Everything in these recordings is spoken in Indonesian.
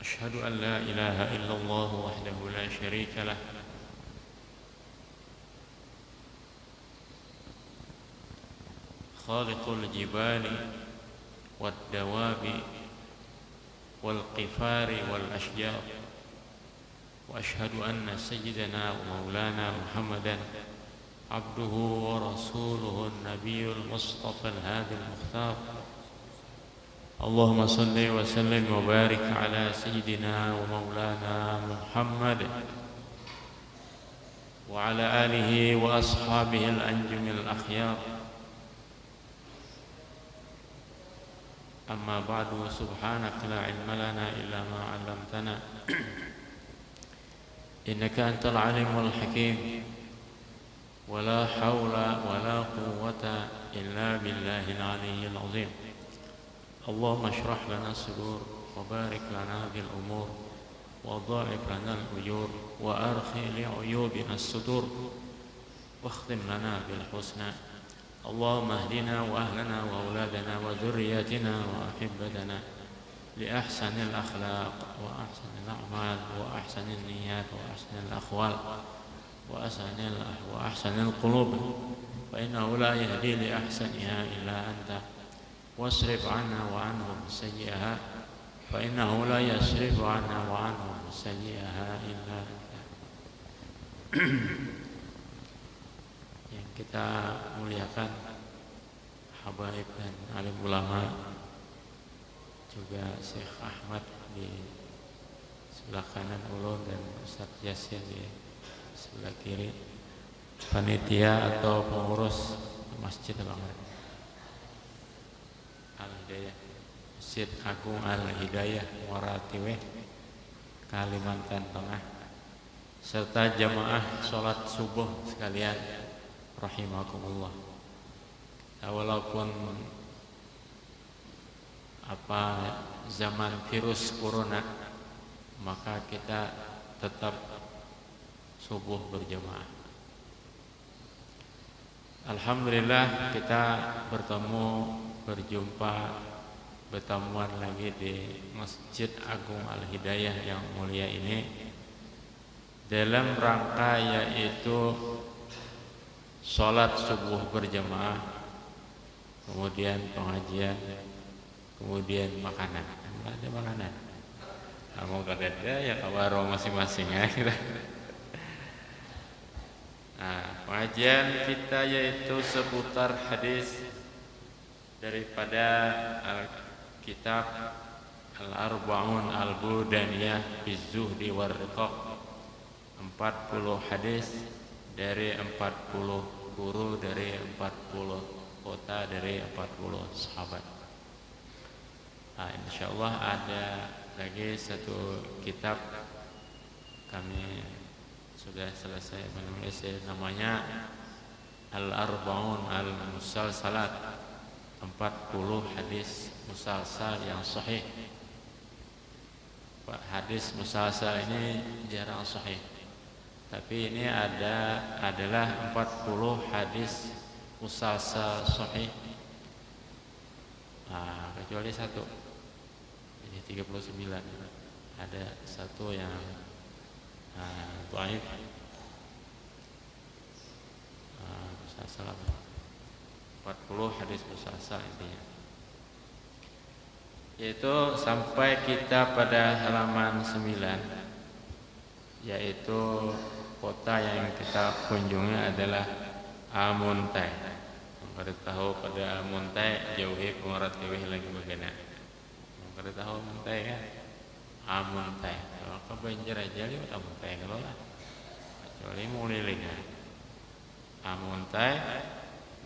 أشهد أن لا إله إلا الله وحده لا شريك له خالق الجبال والدواب والقفار والأشجار وأشهد أن سيدنا ومولانا محمدا عبده ورسوله النبي المصطفى الهادي المختار اللهم صل وسلم وبارك على سيدنا ومولانا محمد وعلى آله وأصحابه الأنجم الأخيار أما بعد سبحانك لا علم لنا إلا ما علمتنا إنك أنت العليم الحكيم ولا حول ولا قوة إلا بالله العلي العظيم اللهم اشرح لنا الصدور وبارك لنا في الأمور وضاعف لنا الأجور وأرخي لعيوبنا الستور واختم لنا بالحسنى اللهم اهدنا وأهلنا وأولادنا وذرياتنا وأحبتنا لأحسن الأخلاق وأحسن الأعمال وأحسن النيات وأحسن الأقوال وأحسن القلوب فإنه لا يهدي لأحسنها إلا أنت واصرف عنا وعنهم سيئها فإنه لا يصرف عنا وعنهم سيئها إلا أنت. Yang kita muliakan habaib dan alim ulama, juga Syekh Ahmad di sebelah kanan ulun dan Ustaz Yasir di sebelah kiri, panitia atau pengurus Masjid Al-Hidayah, Masjid Agung Al-Hidayah Waratiweh, Kalimantan Tengah, serta jamaah sholat subuh sekalian rahimakumullah. Walaupun zaman virus corona, maka kita tetap subuh berjamaah. Alhamdulillah kita bertemuan lagi di Masjid Agung Al-Hidayah yang mulia ini dalam rangka yaitu sholat subuh berjamaah, kemudian pengajian, kemudian makanan. Ada makanan. Mau kada ya kabar masing-masing ya. Nah, pengajian kita yaitu seputar hadis daripada kitab Al-Arba'un Al-Budaniyah Bizuhdi Warriqaq, 40 hadis dari 40 guru, dari 40 kota, dari 40 sahabat. Nah, insyaallah ada lagi satu kitab kami sudah selesai menulis, namanya Al-Arba'un Al-Musalsalat, 40 hadis musalsal yang sahih. Hadis musalsal ini jarang sahih, tapi ini adalah 40 hadis musalsal sahih. Nah, kecuali satu, jadi 39. Ada satu yang dhaif, musalsal 40 hadis musalsal intinya, yaitu sampai kita pada halaman 9, yaitu kota yang kita kunjungi adalah Amuntai. Kada tahu pada Amuntai jauhi pengarat kewih lagi bagaimana. Kada tahu Amuntai kan? Amuntai. Kalau Banjar aja lihat Amuntai kalau lah. Kecuali muliling. Amuntai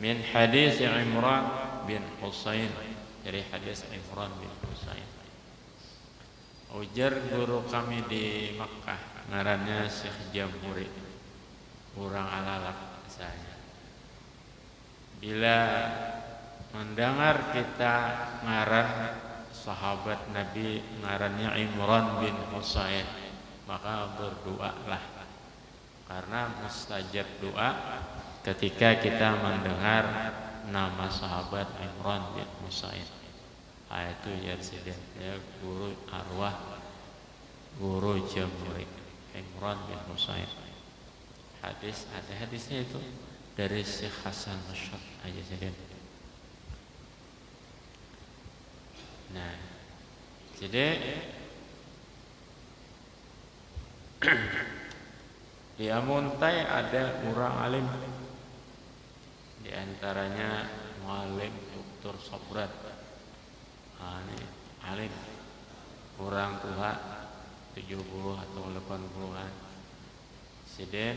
min hadis Imran bin Husain, dari hadis Imran bin Husain. Ujar guru kami di Makkah, ngarannya Syekh Jamhuri, orang Alalak misalnya. Bila mendengar kita ngaran sahabat Nabi ngarannya Imran bin Husain, maka berdoalah, karena mustajab doa ketika kita mendengar nama sahabat Imran bin Husain. Itu ya guru arwah guru Jamhuri Imran bin Husain. Ada hadisnya itu dari Syekh Hasan Masyad aja saja. Nah, jadi di Amuntai ada orang alim, di antaranya Muallim Dr. Sobrat. Ini alim, orang tua 70 atau 80-an. Siden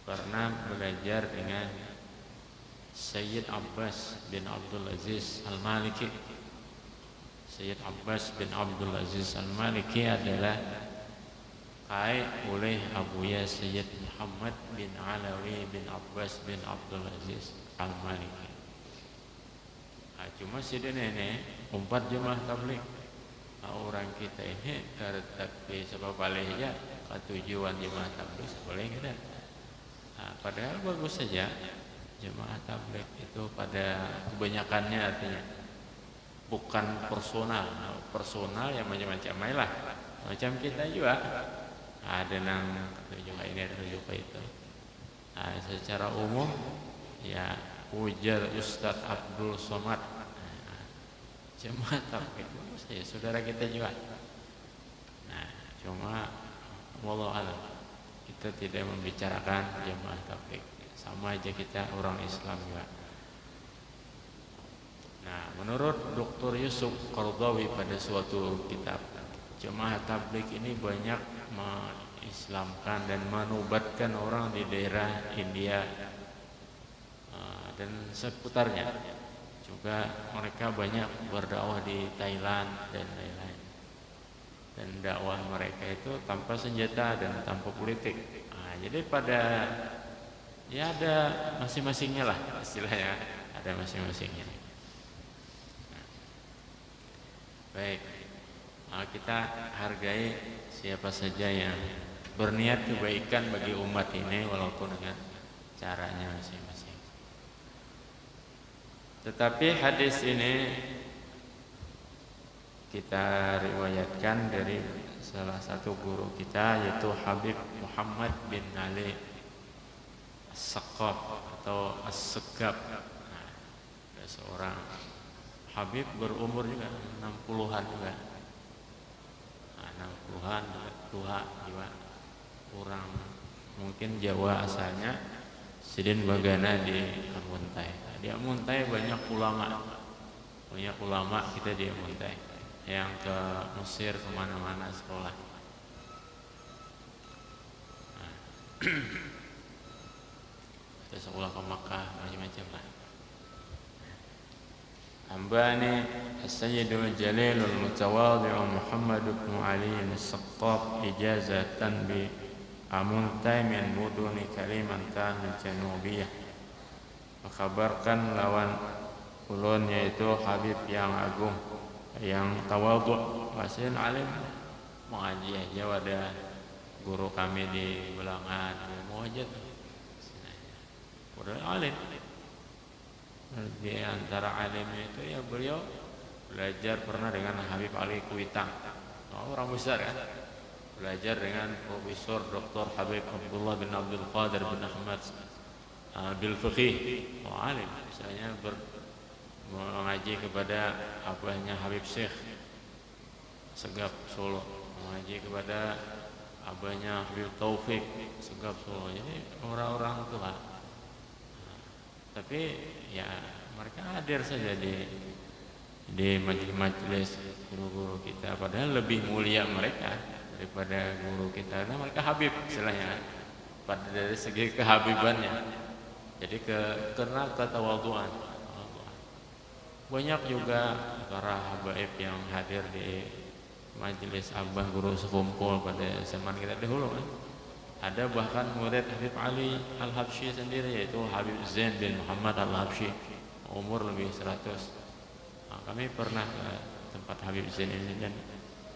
pernah belajar dengan Sayyid Abbas bin Abdul Aziz Al-Maliki. Sayyid Abbas bin Abdul Aziz Al-Maliki adalah kai oleh Abuya Sayyid Muhammad bin Alawi bin Abbas bin Abdul Aziz Al-Maliki. Cuma Siden ini umpat jemaah tabligh. Orang kita ini tertakdir sebab balihnya tujuan jemaah tabligh boleh kita. Padahal bagus saja jemaah tabligh itu pada kebanyakannya artinya bukan personal yang macam-macam lah. Macam kita juga ada nang tujuan ini ada tujuan itu. Secara umum ya ujar Ustadz Abdul Somad jemaah tabligh bagus saja saudara kita juga. Nah, cuma wallahu a'lam kita tidak membicarakan jemaah tabligh, sama aja kita orang Islam juga. Nah, menurut Dr. Yusuf Qaradawi pada suatu kitab, jemaah tabligh ini banyak mengislamkan dan menubatkan orang di daerah India dan seputarnya. Juga mereka banyak berdakwah di Thailand dan lain-lain. Dan dakwah mereka itu tanpa senjata dan tanpa politik. Jadi ya ada masing-masingnya lah istilahnya, ada masing-masingnya. Baik, kita hargai siapa saja yang berniat kebaikan bagi umat ini walaupun dengan caranya masing-masing. Tetapi hadis ini kita riwayatkan dari salah satu guru kita yaitu Habib Muhammad bin Ali As-Saqqab atau As-Segab. Ada seorang Habib berumur juga 60-an juga. 60-an tua juga. Orang mungkin Jawa asalnya, Sidin Bagana di Amuntai. Di Amuntai banyak ulama kita di Amuntai yang ke Mesir kemana-mana sekolah. Kita sekolah ke Makkah macam-macam lah. Ambani As-Sayyidul Jalilul Mutawadhi'u Muhammad bin Ali As-Saqqab ijazatan bi Amuntai min muduni Kalimantan Janubiyah. Mengkabarkan lawan ulun yaitu Habib yang agung yang tawadhu, wasin alim, mengaji aja ada guru kami di Belangan mau aja udah alim. Di antara alimnya itu ya beliau belajar pernah dengan Habib Ali Kuitang, orang besar kan, belajar dengan Profesor Dr. Habib Abdullah bin Abdul Qadir bin Ahmad bil Fiqih, alim. Misalnya mengaji kepada abahnya Habib Syekh Segap Solo, mengaji kepada abahnya Habib Taufik Segap Solo. Jadi orang-orang tua. Tapi ya mereka hadir saja di majelis guru-guru kita, padahal lebih mulia mereka daripada guru kita. Karena mereka habib istilahnya pada dari segi kehabibannya. Jadi karena ketawadhuan. Banyak juga para habaib yang hadir di majelis abah guru sekumpul pada zaman kita dahulu kan. Ada bahkan murid Habib Ali Al-Habsyi sendiri yaitu Habib Zain bin Muhammad Al-Habsyi, umur lebih 100. Kami pernah ke tempat Habib Zain ini dan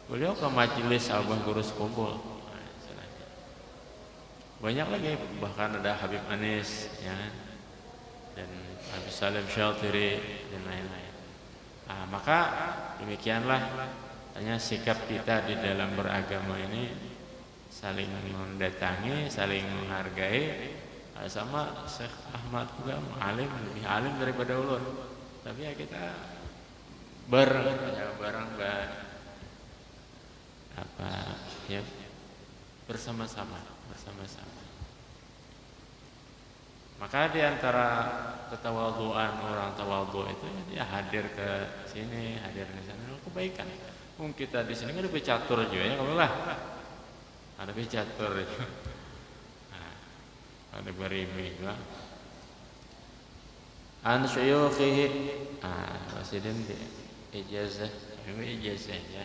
beliau ke majelis abah guru sekumpul. Banyak lagi, bahkan ada Habib Anis ya, dan Habib Salim Syatiri dan lain-lain. Maka demikianlah Hanya sikap kita di dalam beragama ini saling mendatangi, saling menghargai. Sama Syekh Ahmad juga alim, lebih alim daripada ulun. Tapi ya kita bareng bersama-sama. Maka di antara ketawadhuan orang tawadhu itu dia hadir ke sini, hadir ke sana, kebaikan. Kita di sini kan ada pecatur juga ya, kamu lah. Ada pecatur juga. Ada berimi juga. An syuyukhihi, masih di ijazah ya.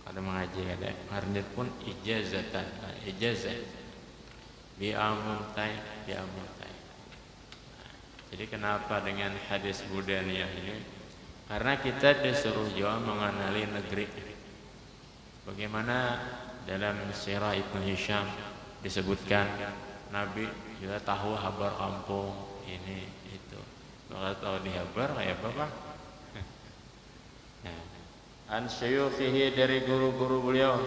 Ada mengaji ada. Harnit pun ijazatan, ijazah. Bi'amuntai. Jadi kenapa dengan hadis Budaniyah ini? Karena kita disuruh juga mengenali negeri. Bagaimana dalam Sirah Ibnu Hisham disebutkan Nabi juga tahu kabar kampung ini itu. Maka tahu di kabar kayak apa? An syuyukhihi dari guru-guru beliau.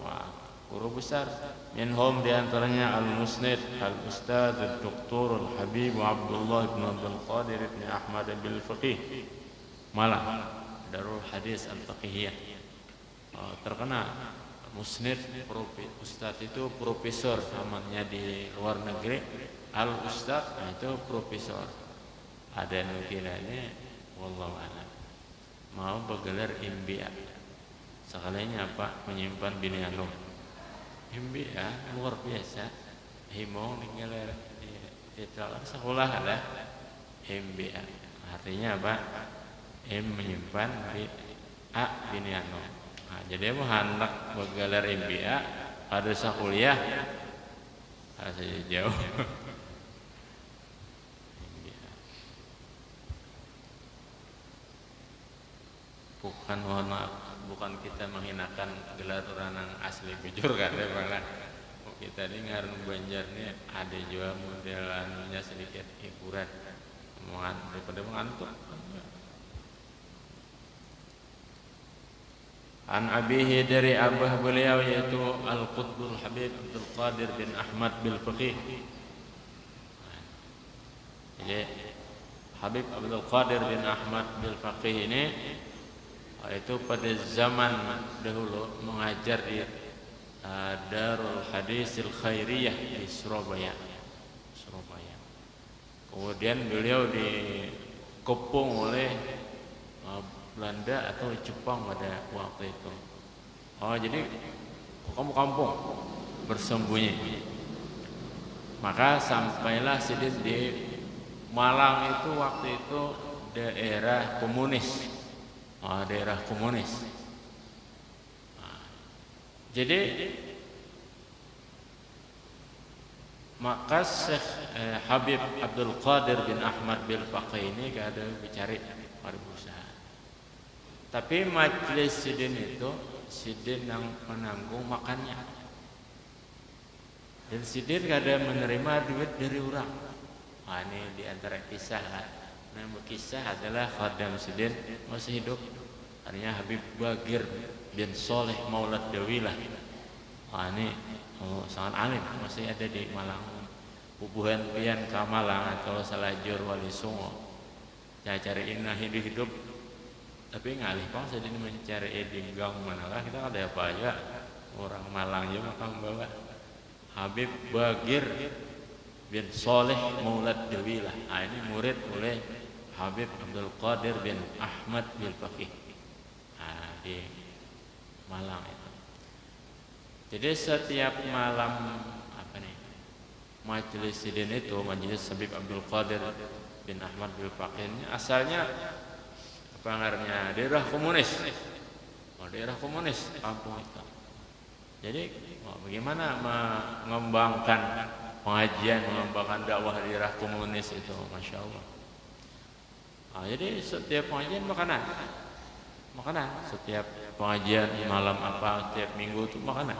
Wah, guru besar. Minhum diantaranya Al-Musnid Al-Ustadz Al-Doktor Al-Habib Abdullah ibn Abdul Qadir ibn Ahmad bil Faqih Malang, Darul Hadis Al-Faqihiyah. Terkenal Musnid, Ustadz itu profesor namanya di luar negeri. Al-Ustadz itu profesor. Ada nukilannya, wallahu a'lam. Mau bergelar imbiya. Sekalinya apa? Menyimpan bini anu. Imbiya luar biasa. Himong ninggal di sekolah ada imbiya. Artinya apa? Menyimpan A bini anu. Jadi mau hendak bergelar MBA ada sakuliah saja jauh. Bukan kita menghinakan gelar orang yang asli bujur kan ya, kita dengar Banjarnya ada juga modelannya sedikit hiburan daripada mengantuk. An abihi dari abah beliau yaitu Al-Qutbul Habib Abdul Qadir bin Ahmad bil Faqih. Jadi Habib Abdul Qadir bin Ahmad bil Faqih ini itu pada zaman dahulu mengajar di Darul Hadisil Khairiyah di Surabaya. Kemudian beliau dikepung oleh Belanda atau Jepang pada waktu itu. Jadi kamu kampung bersembunyi. Maka sampailah Sidin di Malang itu waktu itu daerah komunis. Daerah komunis. Jadi maka Syekh Habib Abdul Qadir bin Ahmad bil Faqih ini ada bicara berusaha. Tapi majelis Sidin itu Sidin yang menanggung makannya. Dan Sidin kada menerima duit dari orang. Ini di antara kisah. Nama kisah adalah khadam Sidin masih hidup. Artinya Habib Bagir bin Soleh Maulad Dawilah. Ini sangat alim, masih ada di Malang. Pupuhan pian ke Malang atau Salajur Wali Songo. Cari inah hidup. Tapi ngalih pang Sidin mencari dinggang manakah kita ada apa aja. Orang Malang juga maka membawa Habib Bagir bin Soleh Maulad Dawilah. Ini murid oleh Habib Abdul Qadir bin Ahmad bil Faqih di Malang itu. Jadi setiap malam majelis Sidin itu, majelis Habib Abdul Qadir bin Ahmad bil Faqih ini asalnya pengarnya daerah komunis. Daerah komunis kampung itu. Jadi bagaimana mengembangkan pengajian, mengembangkan dakwah daerah komunis itu, masya Allah. Jadi setiap pengajian makanan, setiap pengajian malam apa, setiap minggu itu makanan.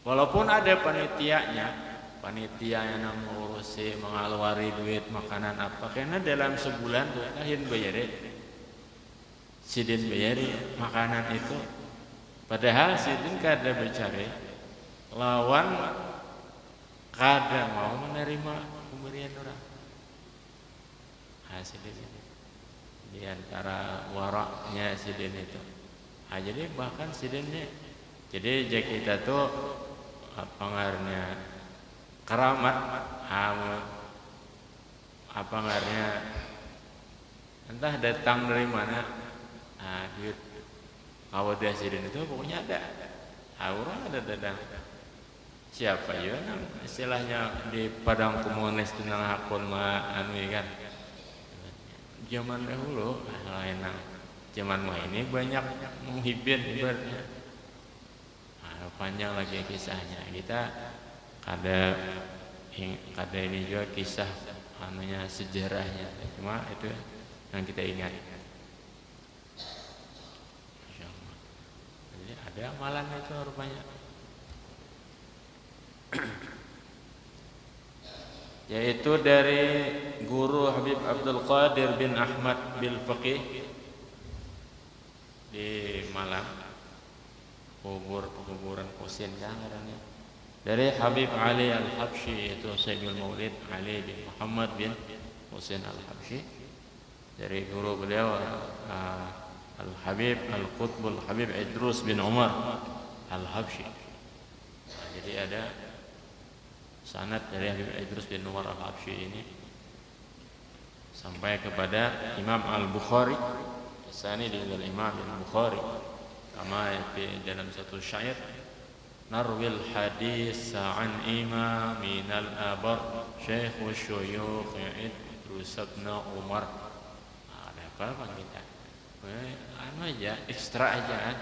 Walaupun ada panitia yang mengurusi, mengeluari duit makanan apa, karena dalam sebulan tuh kahin bayar. sidin bayari makanan itu, padahal sidin kada bercari lawan kada mau menerima pemberian orang. Sidin di antara waraknya sidin itu. Jadi bahkan sidinnya, jadi kita tuh apa ngarannya keramat, apa ngarannya entah datang dari mana, duit kawadah sidin itu pokoknya ada, orang ada datang. Siapa ya istilahnya di padang komunis tenang hakun mah anu kan. Zaman dahulu enak. Zaman mah ini banyak menghibur ibaratnya. Panjang lagi kisahnya. Kita ada ini juga kisah anunya sejarahnya. Cuma itu yang kita ingat. Jadi ada amalan itu rupanya. Yaitu dari guru Habib Abdul Qadir bin Ahmad bil Faqih di Malang, kuburan Husain kan orangnya. Dari Habib Ali Al-Habsyi, itu Sayyidul Maulid Ali bin Muhammad bin Husain Al-Habsyi, dari guru beliau Al-Habib Al-Qutbul Habib Idrus bin Umar Al-Habsyi. Jadi ada sanad dari Habib Idrus bin Umar Al-Habsyi ini sampai kepada Imam Al-Bukhari. Sani dengan Imam Al-Bukhari kama di dalam satu syair, narwil hadis an imaminal abar syekhu syuyukh Idrus bin Umar. Ada apa kita? Anu aja, ekstra aja kan.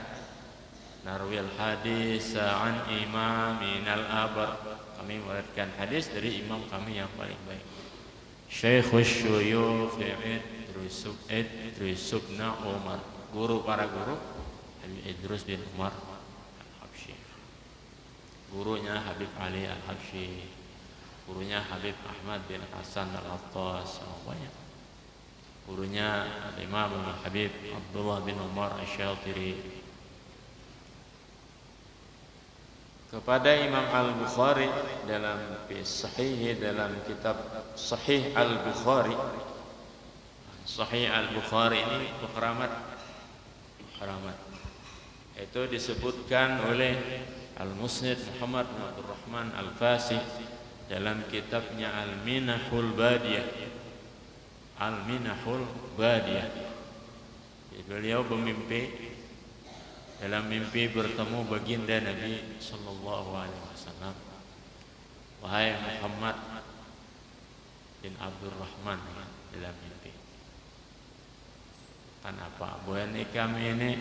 Narwil hadis an imaminal abar, kami meriwayatkan hadis dari imam kami yang paling baik, Syekhu syuyukh Idrus bin Umar, guru para guru Habib Idrus bin Umar Al-Habsyi, gurunya Habib Ali Al-Habsyi, gurunya Habib Ahmad bin Hasan Al-Attas, banyak gurunya Imam Habib Abdullah bin Umar Asy-Syatiri. Kepada Imam Al-Bukhari dalam Sahih, dalam kitab Sahih Al-Bukhari. Sahih Al-Bukhari ini keramat. Itu disebutkan oleh Al-Musnid Muhammad bin Abdul Rahman Al-Fasi dalam kitabnya Al-Minahul Badiyah. Al-Minahul Badiyah. Beliau bermimpi, dalam mimpi bertemu baginda Nabi sallallahu alaihi wasallam. Wahai Muhammad bin Abdul Rahman, dalam mimpi. Kenapa? Bukan kami ini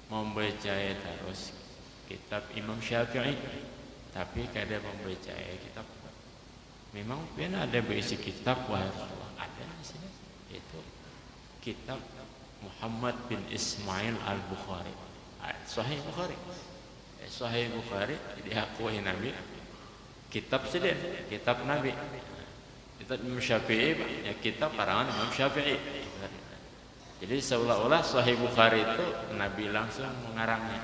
membaca terus kitab Imam Syafi'i, tapi kada membaca kitab. Memang benar ada berisi kitab, wahai Rasulullah, ada di sini. Itu kitab Muhammad bin Ismail Al-Bukhari, Sahih Bukhari. Sahih Bukhari diakui Nabi, kitab sedih, kitab Nabi. Kitab Imam Syafi'i, ya kitab karangan Imam Syafi'i. Jadi seolah-olah Sahih Bukhari itu Nabi langsung mengarangnya.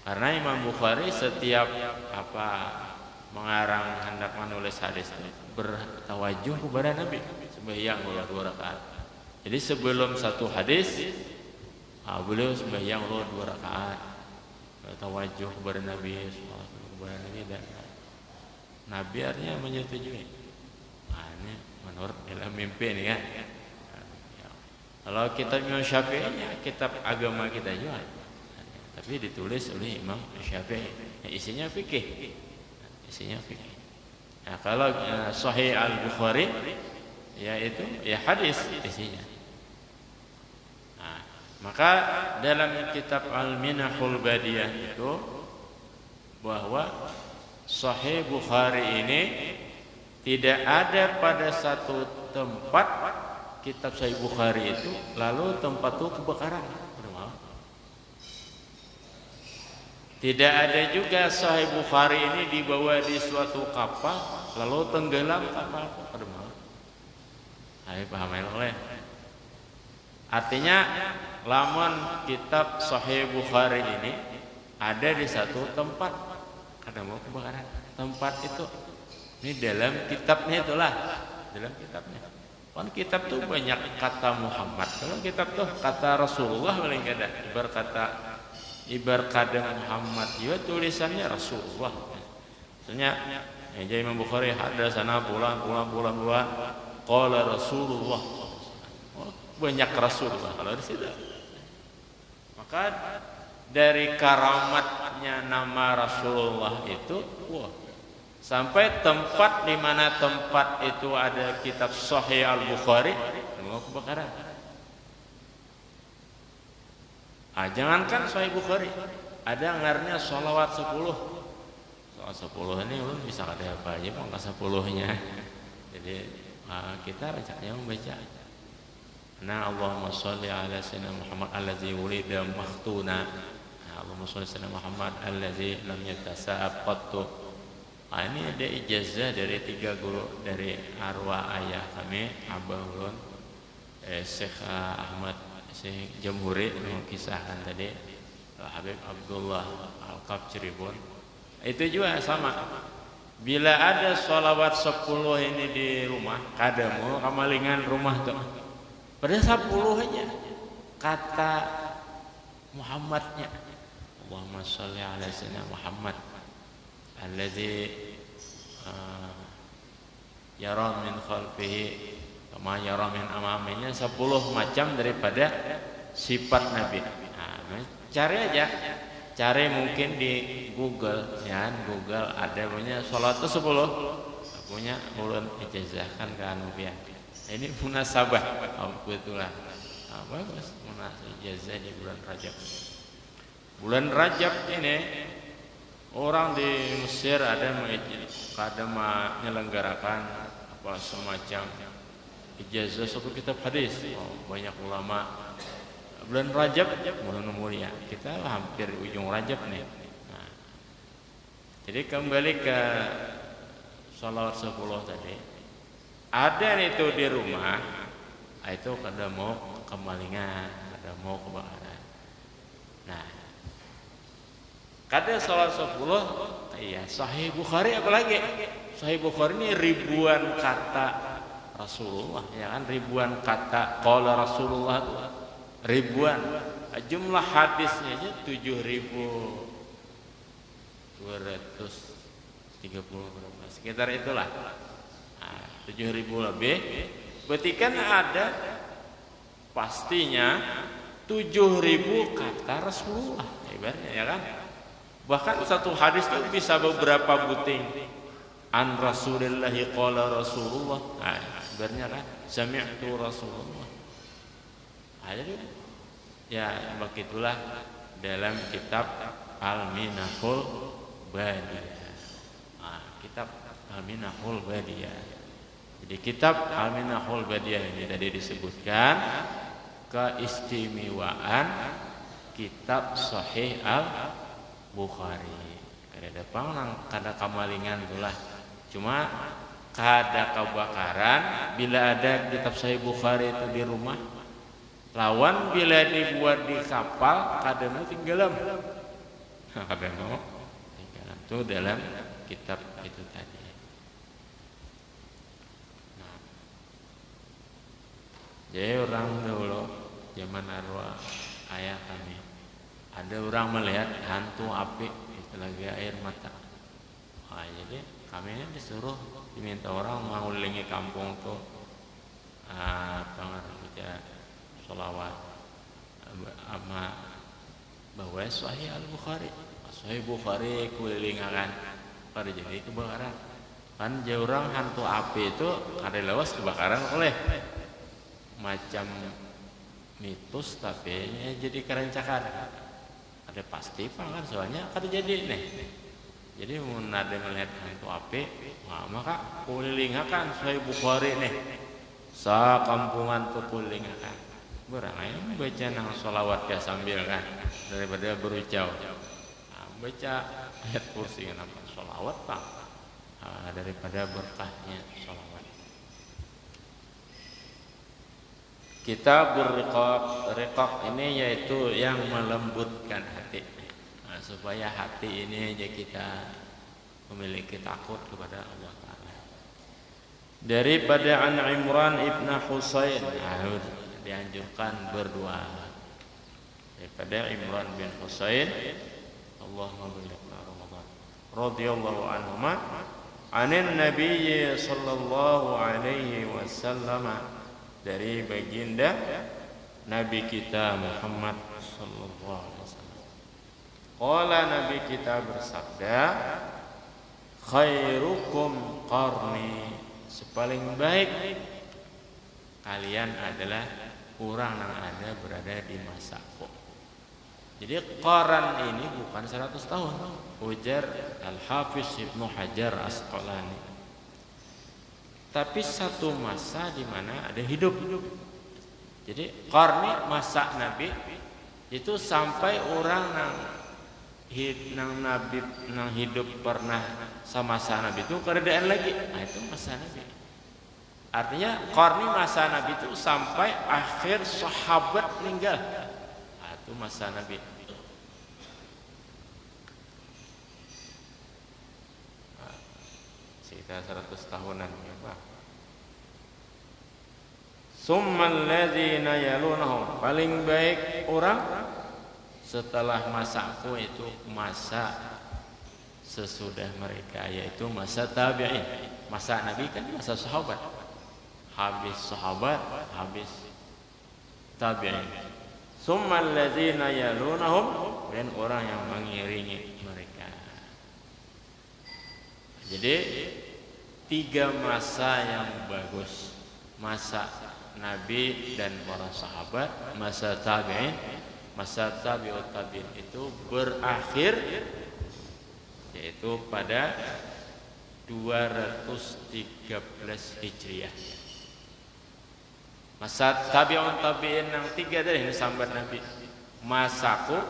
Karena Imam Bukhari setiap mengarang, hendak menulis hadis itu bertawajuh kepada Nabi, sembahyang 2 rakaat. Jadi sebelum satu hadis, beliau sembahyang 2 rakaat, bertawajuh kepada Nabi, dan Nabi artinya menyetujui. Ini menurut dalam mimpi ini kan. Kalau kitab Imam Syafi'i, kitab agama kita juga, tapi ditulis oleh Imam Syafi'i. Isinya fikih. Nah, kalau Sahih Al-Bukhari, yaitu hadis isinya. Nah, maka dalam kitab Al-Minahul Badiyah itu bahwa Sahih Bukhari ini tidak ada pada satu tempat kitab Sahih Bukhari itu lalu tempat itu kebakaran. Tidak ada juga Sahih Bukhari ini dibawa di suatu kapal lalu tenggelam kapal. Ayo paham oleh. Artinya lamun kitab Sahih Bukhari ini ada di satu tempat. Kada mau kebakaran. Tempat itu ini dalam kitabnya itulah, dalam kitabnya. Kan kitab tuh banyak kata Muhammad. Kalau kitab tuh kata Rasulullah paling ada. Ibar kata Muhammad juga tulisannya Rasulullah. Maksudnya jadi Imam Bukhari hadatsana fulan qala Rasulullah. Oh, banyak Rasulullah kalau di situ. Maka dari karamatnya nama Rasulullah itu sampai tempat di mana tempat itu ada kitab Sahih Al-Bukhari mau kebakaran. Jangankan Sahih Bukhari, ada ngarnya sholawat 10. Sholawat 10 ini belum bisa ada apa aja mau ke 10-nya. Jadi kita bacanya membaca. Nah, Allahumma sholli ala sayyidina Muhammad allazi wulida makhtuna. Allahumma sholli ala sayyidina Muhammad allazi lam yatasa'ab qattu. Ini ada ijazah dari 3 guru dari arwah ayah kami, Abah Ulun, Syekh Ahmad Syekh Jamhuri mengisahkan tadi, Habib Abdullah Al-Qab Cirebon. Itu juga sama. Bila ada sholawat 10 ini di rumah, kadamu kamalingan rumah tuh. Pada 10 aja kata Muhammadnya. Allahumma sholli ala sayyidina Muhammad alladzi yara min khalfihi kama yara min amaminya, 10 macam daripada sifat Nabi. Cari aja, cari mungkin di Google ya, Google ada punya salat itu 10 punya ulun ijazahkan ke Anubiah. Ini munasabah kebetulan. Bagus munasabah ijazah di bulan Rajab. Bulan Rajab ini orang di Mesir ada menyelenggarakan apa semacam ijazah satu kitab hadis. Banyak ulama. Bulan Rajab bulan mulia. Kita hampir ujung Rajab nih. Nah, jadi kembali ke sholawat 10 tadi. Ada itu di rumah. Itu kada mau kemalingan, kada mau kebakaran. Nah, kada sholawat 10, iya Sahih Bukhari apalagi. Sahih Bukhari ini ribuan kata Rasulullah, ya kan, ribuan kata qala Rasulullah itu ribuan. Jumlah hadisnya aja 7.230 berapa? Sekitar itulah. 7.000 lebih. Berarti kan ada pastinya 7.000 kata Rasulullah, ibaratnya ya kan. Bahkan satu hadis itu bisa beberapa buting. An Rasulillahi qala Rasulullah. Ibaratnya kan sami'tu Rasulullah. Jadi ya begitulah dalam kitab Al-Minahul Badiyah. Kitab Al-Minahul Badiyah. Jadi kitab Al-Minahul Badiyah ini tadi disebutkan keistimewaan kitab Sahih Al-Bukhari. Kada pang kada kamalingan itulah. Cuma kada kebakaran bila ada kitab Sahih Bukhari itu di rumah. Lawan bila dibuat di kapal kada mau tinggalam. Kada mau tinggalam itu dalam kitab itu tadi. Nah, jadi orang dulu zaman arwah ayah kami ada orang melihat hantu api itu lagi air mata. Jadi kami ini disuruh diminta orang mengelilingi kampung tuh baca sholawat bahwa Sahih Al-Bukhari, Sahih Bukhari kulilingakan pada jadi kebakaran. Kan jauh orang hantu api itu kada lawas kebakaran oleh macam mitos tapi jadi kerancakan. Ada pasti kan soalnya kada jadi nih. Jadi mun ada melihat hantu api, maka kulilingakan Sahih Bukhari nih. Sa kampungan tuh kulilingakan. Berang baca nang sholawat ya sambil kan daripada berucap. Baca ayat kursi kenapa sholawat pak daripada berkahnya sholawat. Kitabur riqaq. Riqaq ini yaitu yang melembutkan hati. Nah, supaya hati ini aja kita memiliki takut kepada Allah Ta'ala. Daripada an Imran ibn Husain, dianjurkan berdoa. Daripada Imran bin Husain, Allahumma baligna Ramadan, radhiyallahu anhuma, anin Nabi sallallahu alaihi wasallam, dari baginda Nabi kita Muhammad sallallahu alaihi wasallam. Qala, Nabi kita bersabda, khairukum qarni, sepaling baik kalian adalah orang yang ada berada di masaku. Jadi qaran ini bukan 100 tahun, ujar Al-Hafiz Ibnu Hajar Asqalani, tapi satu masa di mana ada hidup. Jadi qarni masa Nabi itu sampai orang nang hidup pernah sama masa Nabi itu keadaan lagi. Nah, itu masa Nabi. Artinya qarni masa Nabi itu sampai akhir sahabat meninggal. Nah, itu masa Nabi. Nah, sekitar 100 tahunan ya, Pak. Summal ladzina yalunahum, paling baik orang setelah masaku itu masa sesudah mereka, yaitu masa tabi'in. Masa Nabi kan masa sahabat, habis sahabat, habis tabi'in. Summal ladzina yalunahum, dan orang yang mengiringi mereka. Jadi 3 masa yang bagus: masa Nabi dan para sahabat, masa tabi'in, masa tabi'ut tabi'in itu berakhir yaitu pada 213 Hijriah. Masa tabi'ut tabi'in yang 3 tadi ini sambat Nabi, masaku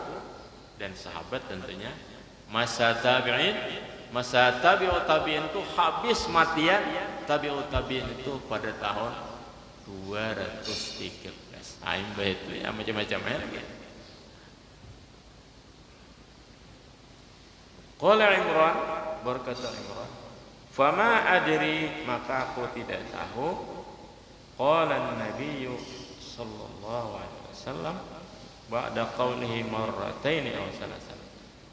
dan sahabat tentunya, masa tabi'in, masa tabi'ut tabi'in itu habis matian tabi'ut tabi'in itu pada tahun 213. Mbah itu ya macam-macam lagi. Qala Imran, berkata Imran, fama adri, maka aku tidak tahu. Qala Nabi sallallahu alaihi wasallam ba'da qawlihi marrataini aw salasan.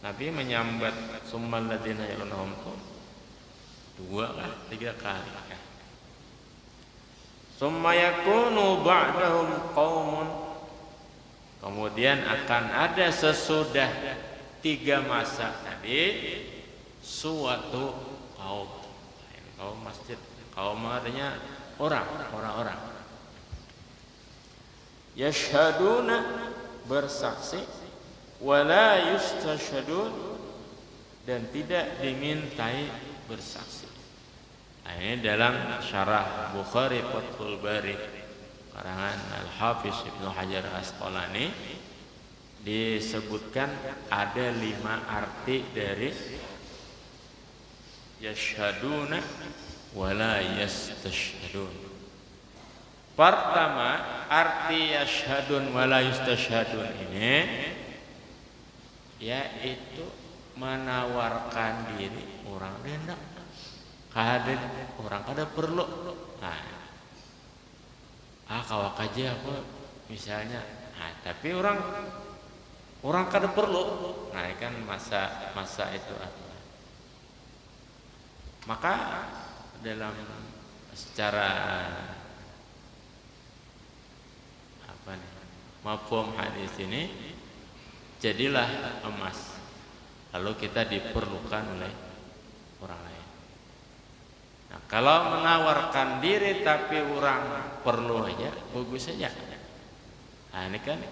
Nabi menyambat summal ladzina yalunhum 2-3 kali. Summa yakunu ba'dahum qaumun, kemudian akan ada sesudah 3 masa tadi suatu kaum. Kaum masjid, kaum artinya orang-orang. Yashhaduna, bersaksi, wala yustashhadun, dan tidak dimintai bersaksi. Ini dalam syarah Bukhari Fathul Bari karangan Al-Hafiz Ibnu Hajar Asqalani disebutkan ada 5 arti dari yashhaduna wala yastashhadun. Pertama, arti yashhadun wala yastashhadun ini yaitu menawarkan diri orang hendak orang kada perlu. Kawak aja apa misalnya. Tapi orang kada perlu. Nah, kan masa itu apa? Maka dalam secara mafhum hadis ini jadilah emas, lalu kita diperlukan oleh orang lain. Nah, kalau menawarkan diri tapi orang perlu aja, bagus saja. Nah, ini kan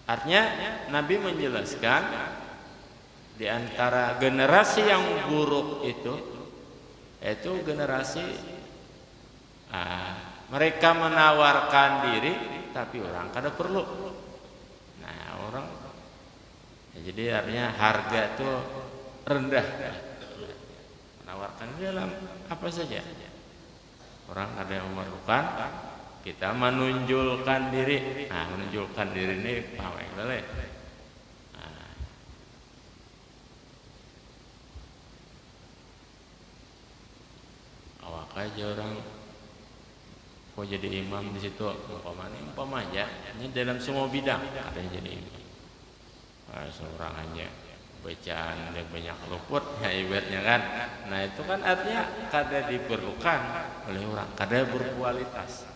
artinya Nabi menjelaskan di antara generasi yang buruk itu generasi mereka menawarkan diri tapi orang kada perlu. Nah, orang jadi artinya harga itu rendah. Menawarkan dalam apa saja. Orang ada yang memerlukan, kita menunjulkan diri. Nah, menunjulkan diri ini pawai boleh. Awak aja orang kok jadi imam di situ umpama aja ini dalam semua bidang katanya jadi imam. Seorang aja bacaan dia banyak luput ya ibaratnya kan. Nah itu kan artinya kada diperlukan oleh orang, kada berkualitas.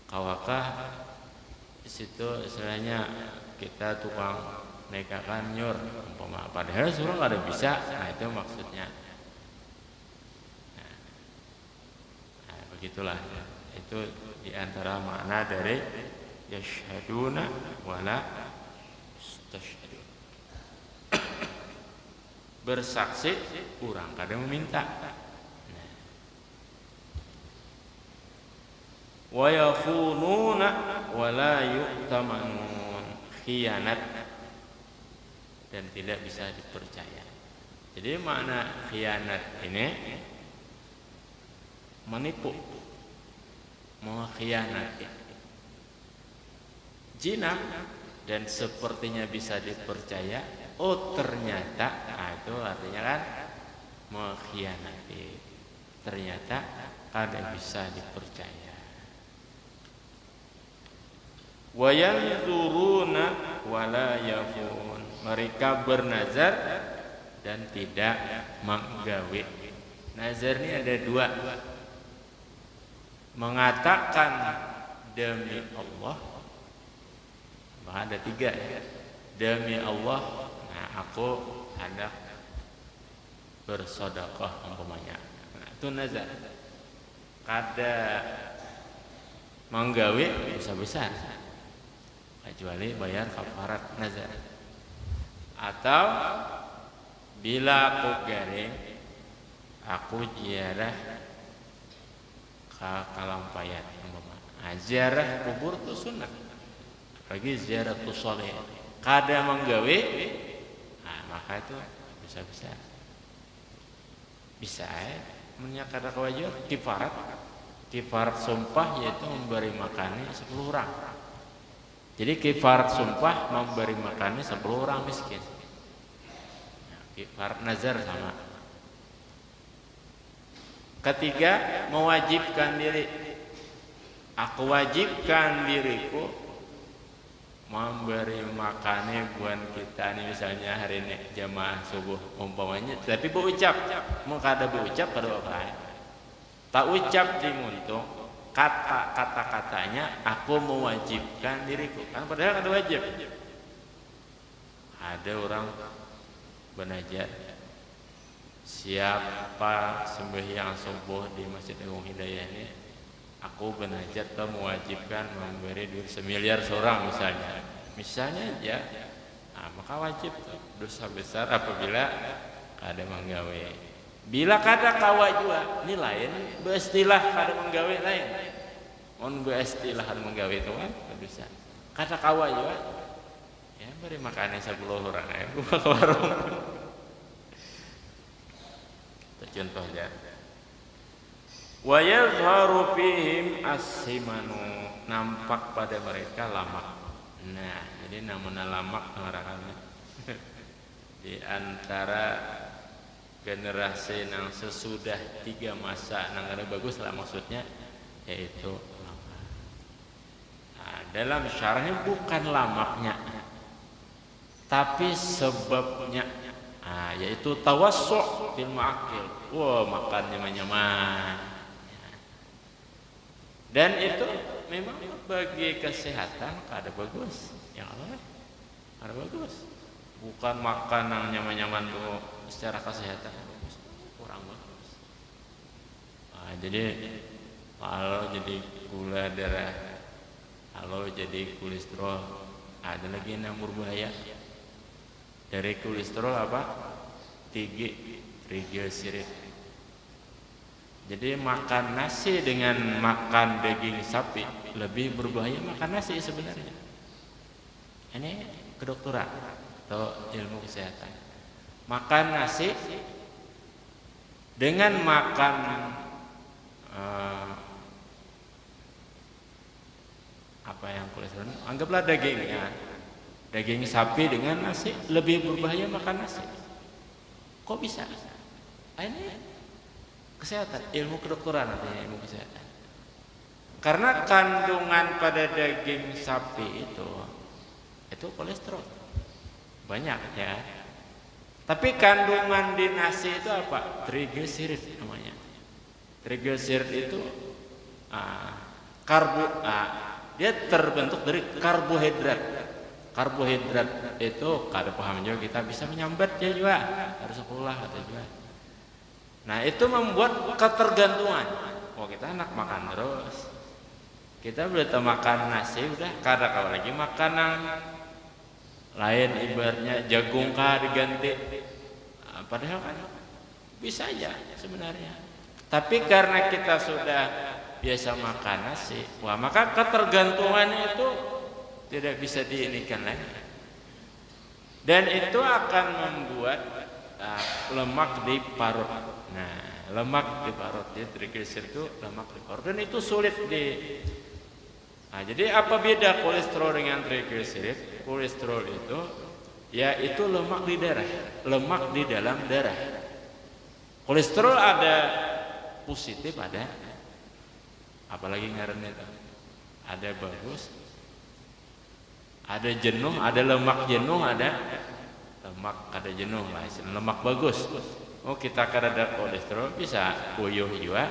Kawakah di situ istilahnya kita tukang nekakan nyur umpama padahal surah kada bisa. Nah itu maksudnya. Nah begitulah itu diantara makna dari yashhaduna wala yastashhadun. Bersaksi kurang kadang meminta. Wa yakhununa wala yu'tamanun, khianat dan tidak bisa dipercaya. Jadi makna khianat ini menipu, mengkhianati, jinak dan sepertinya bisa dipercaya. Oh ternyata, nah itu artinya kan mengkhianati. Ternyata kada bisa dipercaya. Wa yanzuruna wala yafun, mereka bernazar dan tidak menggawe. Nazar ini ada dua, mengatakan demi Allah, bahkan ada tiga ya. Demi Allah, nah aku hendak bersedekah umpamanya. Nah, itu nazar. Kada menggawe besar-besar kecuali bayar kafarat nazar. Atau bila aku garing aku ziarah ke kalampayat umpamanya. Ziarah kubur itu sunnah. Lagi ziarah tu sholih. Kada menggawe, nah maka itu bisa-bisa. Bisa menyakada kewajiban kifarat sumpah yaitu memberi makannya 10 orang. Jadi kifarat sumpah memberi makannya 10 orang miskin. Nah, kifarat nazar sama. Ketiga, mewajibkan diri. Aku wajibkan diriku memberi makannya buat kita nih, misalnya hari ini jamaah subuh umpamanya, tapi berucap, mau kada berucap kada apa, tak ucap di muntung kata-katanya aku mewajibkan diriku, kan padahal kada wajib. Ada orang benajat, siapa sembahyang subuh di Masjid Agung Hidayah ini, aku benajat atau mewajibkan memberi duit 1 miliar seorang misalnya aja, nah, maka wajib dosa besar apabila kada menggawe. Bila kada kawa juga ini lain, beristilah kada menggawe lain. On beristilah kada menggawe itu kan bisa. Kada kawa juga, ya beri makannya 10 orang ya, buka ke warung. Itu contohnya. Wa yazharu fihim as-simanu, nampak pada mereka lamak. Nah, jadi namanya lamak ngarakannya. Di antara generasi yang sesudah 3 masa nang ada bagus lah maksudnya, yaitu lamak. Nah, dalam syarahnya bukan lamaknya, tapi sebabnya. Nah, yaitu tawassu' fil ma'akil. Wah, makannya nyaman. Dan itu memang bagi kesehatan kada bagus. Ya Allah, kada bagus. Bukan makan yang nyaman-nyaman tuh secara kesehatan bagus, kurang bagus. Nah, jadi kalau jadi gula darah, kalau jadi kolesterol, ada lagi yang berbahaya. Dari kolesterol apa? Triglycerid. Jadi makan nasi dengan makan daging sapi lebih berbahaya makan nasi sebenarnya. Ini kedokteran atau ilmu kesehatan. Makan nasi dengan makan apa yang kolesterol, anggaplah dagingnya. Daging sapi dengan nasi lebih berbahaya makan nasi. Kok bisa? Ini kesehatan, ilmu kedokteran artinya ilmu kesehatan. Karena kandungan pada daging sapi itu kolesterol banyak ya. Tapi kandungan di nasi itu apa? Trigliserid namanya. Trigliserid itu dia terbentuk dari karbohidrat. Karbohidrat itu kada paham juga kita bisa menyambat ya juga harus sekolah atau juga. Nah itu membuat ketergantungan. Oh kita enak makan terus. Kita udah makan nasi udah kada kalau lagi makanan lain ibaratnya jagung kah diganti. Padahal kan bisa aja sebenarnya. Tapi karena kita sudah biasa makan nasi, wah maka ketergantungannya itu tidak bisa diinikan lagi. Dan itu akan membuat lemak di parut. Nah, lemak di parut ya, trigliserid itu lemak di parut dan itu sulit jadi apa beda kolesterol dengan trigliserid? Kolesterol itu yaitu lemak di darah, lemak di dalam darah. Kolesterol ada positif ada apalagi ngarannya itu. Ada bagus, ada jenuh, ada lemak jenuh, ada jenuh lah, lemak bagus. Oh kita kada kolesterol bisa uyuh juga.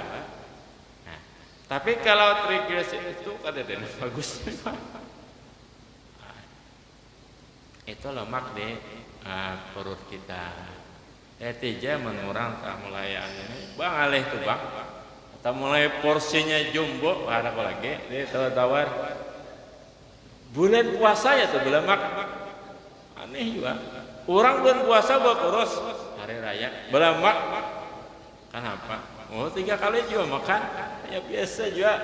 Nah, tapi kalau trigliserid itu kada ada bagus. Itu lemak di perut kita. Tija menurang tak mulai ini, bang alih tuh bang. Tak mulai porsinya jumbo, ada apa lagi? Dia tawar. Bulan puasa ya tuh lemak. Aneh juga. Orang bulan puasa bawa kurus hari raya, berlemak. Kenapa? Oh 3 kali juga makan, ya biasa juga.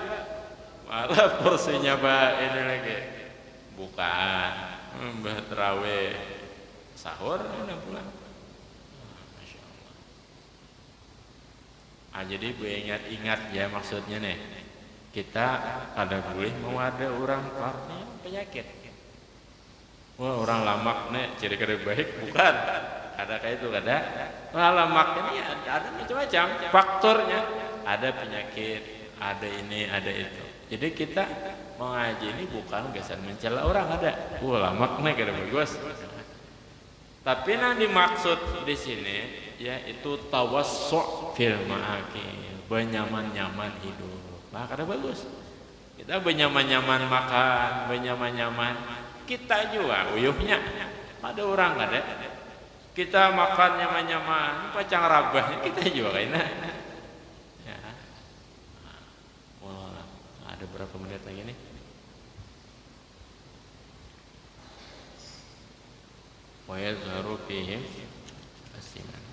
Malah porsinya ini lagi. Bukan, terawih, sahur, udah pulang. Masya Allah. Jadi ingat ya maksudnya nih. Kita ada boleh mau ada orang parni penyakit. Wah orang lamak nih ciri kada baik bukan. Ada kayak itu kada. Wah lamak ini ada macam-macam faktornya. Ada penyakit, ada ini, ada itu. Jadi kita mengaji ini bukan gesan mencela orang ada. Wah lamak nih kada bagus. Tapi yang dimaksud di sini yaitu tawassu' fil ma'akil, benyaman-nyaman hidup. Nah, kada bagus. Kita benyaman-nyaman makan, benyaman-nyaman. Kita juga uyuhnya. Ada orang ada. Kita makan nyaman-nyaman, pacang rabah kita juga kayaknya. Ya. Wah, ada berapa menit lagi nih? Wa yazharu fihim asiman.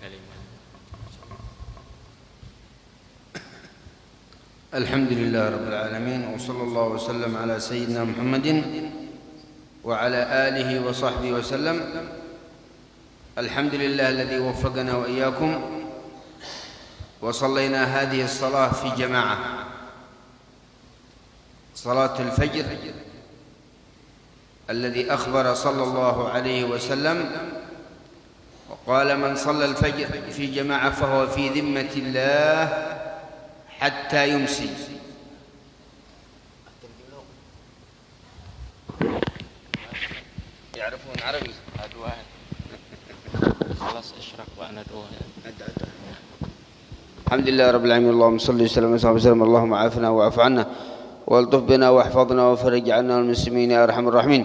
Kalimat. الحمد لله رب العالمين وصلى الله وسلم على سيدنا محمد وعلى آله وصحبه وسلم. الحمد لله الذي وفقنا وإياكم وصلينا هذه الصلاة في جماعة، صلاة الفجر الذي أخبر صلى الله عليه وسلم وقال من صلى الفجر في جماعة فهو في ذمة الله حتى يمسي. يعرفون عربي؟ واحد خلاص اشرق وأنا الحمد لله رب العالمين. اللهم صل وسلم وسلم اللهم عافنا واعف عنا والطف بنا واحفظنا وفرج عنا المسلمين يا ارحم الراحمين.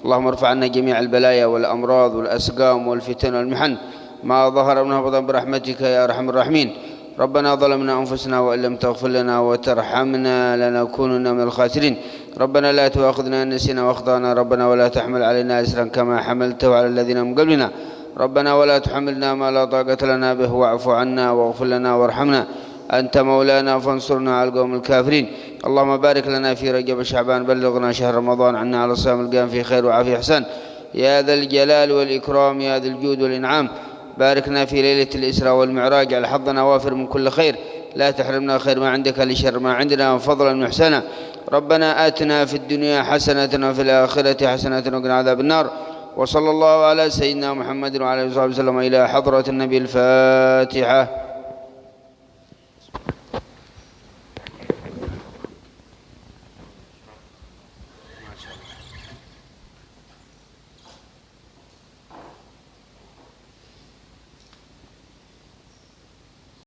اللهم ارفع عنا جميع البلايا والامراض والاسقام والفتن والمحن ما ظهر منها وبطن برحمتك يا ارحم الراحمين. ربنا ظلمنا انفسنا وان لم تغفر لنا وترحمنا لنكونن من الخاسرين. ربنا لا تؤاخذنا ان نسينا واخطانا. ربنا ولا تحمل علينا اسرا كما حملته على الذين من قبلنا. ربنا ولا تحملنا ما لا طاقة لنا به واعف عنا واغفر لنا وارحمنا أنت مولانا فانصرنا على القوم الكافرين. اللهم بارك لنا في رجب شعبان بلغنا شهر رمضان عنا على الصيام القيام في خير وعافية إحسان يا ذا الجلال والإكرام يا ذا الجود والإنعام. باركنا في ليلة الإسراء والمعراج، على حظنا وافر من كل خير، لا تحرمنا خير ما عندك لشر ما عندنا، وفضلا محسنا. ربنا آتنا في الدنيا حسنة وفي الآخرة حسنة وقنا عذاب النار. وصلى الله على سيدنا محمد وعلى آله وصحبه وسلم. إلى حضرة النبي الفاتحة.